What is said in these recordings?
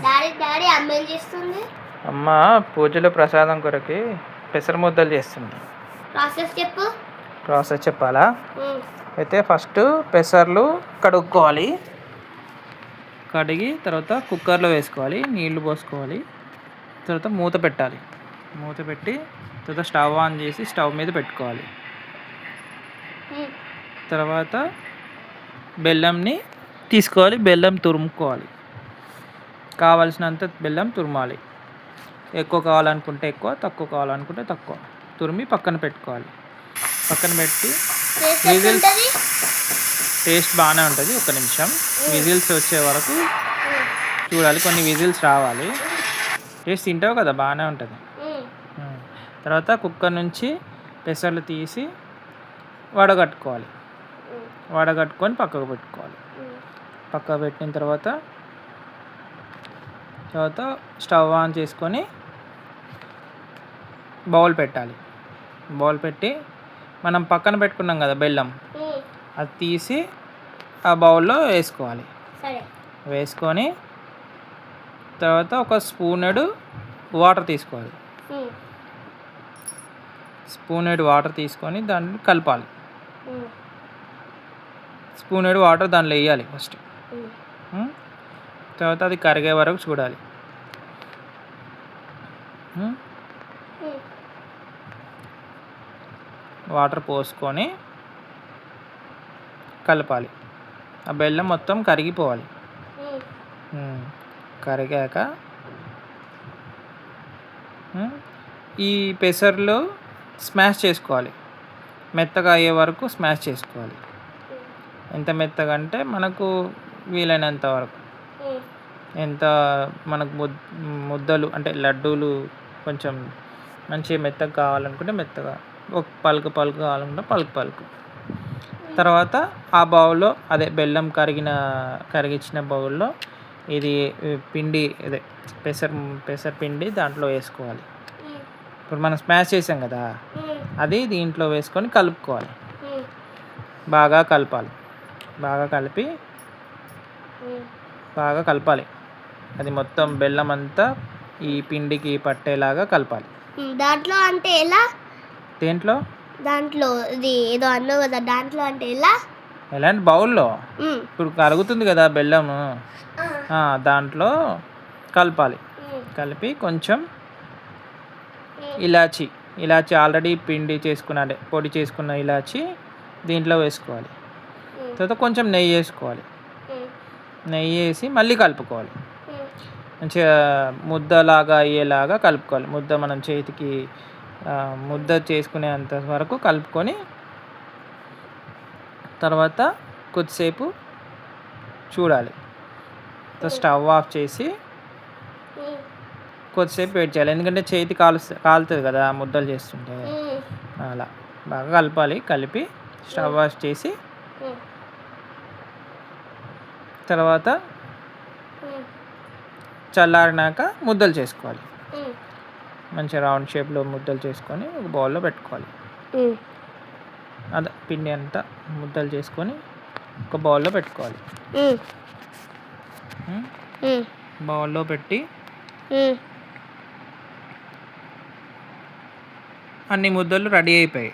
Daddy అమ్మ ఏం చేస్తుంది? అమ్మ పూజలో ప్రసాదం కొరకి పెసర ముద్దలు చేస్తుంది. ప్రాసెస్ చెప్పాలా? అయితే ఫస్ట్ పెసర్లు కడుక్కోవాలి. కడిగి తర్వాత కుక్కర్లో వేసుకోవాలి, నీళ్లు పోసుకోవాలి. తర్వాత మూత పెట్టాలి. మూత పెట్టి తర్వాత స్టవ్ ఆన్ చేసి స్టవ్ మీద పెట్టుకోవాలి. తర్వాత బెల్లంని తీసుకోవాలి, బెల్లం తురుముకోవాలి. కావలసినంత బెల్లం తురమాలి. ఎక్కువ కావాలనుకుంటే ఎక్కువ, తక్కువ కావాలనుకుంటే తక్కువ తురిమి పక్కన పెట్టుకోవాలి. పక్కన పెట్టి టేస్ట్ బాగానే ఉంటుంది. ఒక నిమిషం విజిల్స్ వచ్చే వరకు చూడాలి. కొన్ని విజిల్స్ రావాలి. టేస్ట్ తింటావు కదా, బాగానే ఉంటుంది. తర్వాత కుక్కర్ నుంచి పెసర్లు తీసి వడగట్టుకోవాలి. వడగట్టుకొని పక్కకు పెట్టుకోవాలి. పక్కకు పెట్టిన తర్వాత స్టవ్ ఆన్ చేసుకొని బౌల్ పెట్టాలి. బౌల్ పెట్టి మనం పక్కన పెట్టుకున్నాం కదా బెల్లం, అది తీసి ఆ బౌల్లో వేసుకోవాలి. వేసుకొని తర్వాత ఒక స్పూనెడు వాటర్ తీసుకోవాలి. స్పూనెడు వాటర్ తీసుకొని దాన్ని కలపాలి. స్పూనెడు వాటర్ దాంట్లో వేయాలి ఫస్ట్. తర్వాత అది కరిగే వరకు చూడాలి. వాటర్ పోసుకొని కలపాలి. ఆ బెల్లం మొత్తం కరిగిపోవాలి. కరిగాక ఈ పెసర్లు స్మాష్ చేసుకోవాలి. మెత్తగా అయ్యే వరకు స్మాష్ చేసుకోవాలి. ఎంత మెత్తగా అంటే మనకు వీలైనంత వరకు. ఎంత మనకు ముద్దలు అంటే లడ్డూలు కొంచెం మంచిగా మెత్తగా కావాలనుకుంటే మెత్తగా, ఒక పలుకు కావాలనుకుంటే పలుకు. తర్వాత ఆ బౌల్లో అదే బెల్లం కరిగించిన బౌల్లో ఇది పిండి, అదే పెసర పిండి దాంట్లో వేసుకోవాలి. ఇప్పుడు మనం స్మాష్ చేసాం కదా, అది దీంట్లో వేసుకొని కలుపుకోవాలి. బాగా కలపాలి. బాగా కలపాలి. అది మొత్తం బెల్లం అంతా ఈ పిండికి పట్టేలాగా కలపాలి. దాంట్లో అంటే ఎలా? దేంట్లో? దాంట్లో ఇది ఏదో అన్నావు కదా, దాంట్లో అంటే ఎలా? ఎలాంటి బౌల్లో? ఇప్పుడు కరుగుతుంది కదా బెల్లము, దాంట్లో కలపాలి. కలిపి కొంచెం ఇలాచి ఆల్రెడీ పొడి చేసుకున్న ఇలాచి దీంట్లో వేసుకోవాలి. తర్వాత కొంచెం నెయ్యి వేసుకోవాలి. నెయ్యి వేసి మళ్ళీ కలుపుకోవాలి. మంచిగా ముద్దలాగా అయ్యేలాగా కలుపుకోవాలి. ముద్ద మనం చేతికి ముద్ద చేసుకునేంత వరకు కలుపుకొని తర్వాత కొద్దిసేపు చూడాలి. స్టవ్ ఆఫ్ చేసి కొద్దిసేపు వెయిట్ చేయాలి. ఎందుకంటే చేతి కాలుతుంది కదా ముద్దలు చేస్తుంటే. అలా బాగా కలపాలి. కలిపి స్టవ్ ఆఫ్ చేసి తర్వాత చల్లారినాక ముద్దలు చేసుకోవాలి. మంచిగా రౌండ్ షేప్లో ముద్దలు చేసుకొని ఒక బౌల్లో పెట్టుకోవాలి. అదే పిండి అంతా ముద్దలు చేసుకొని ఒక బౌల్లో పెట్టుకోవాలి. బౌల్లో పెట్టి అన్ని ముద్దలు రెడీ అయిపోయాయి.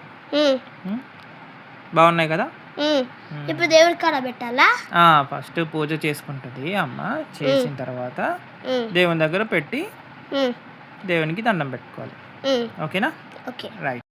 బాగున్నాయి కదా. ఇప్పుడు దేవుడి కాడ పెట్టాలా? ఫస్ట్ పూజ చేసుకుంటుంది అమ్మ. చేసిన తర్వాత దేవుని దగ్గర పెట్టి దేవునికి దండం పెట్టుకోవాలి. ఓకేనా? Okay, right.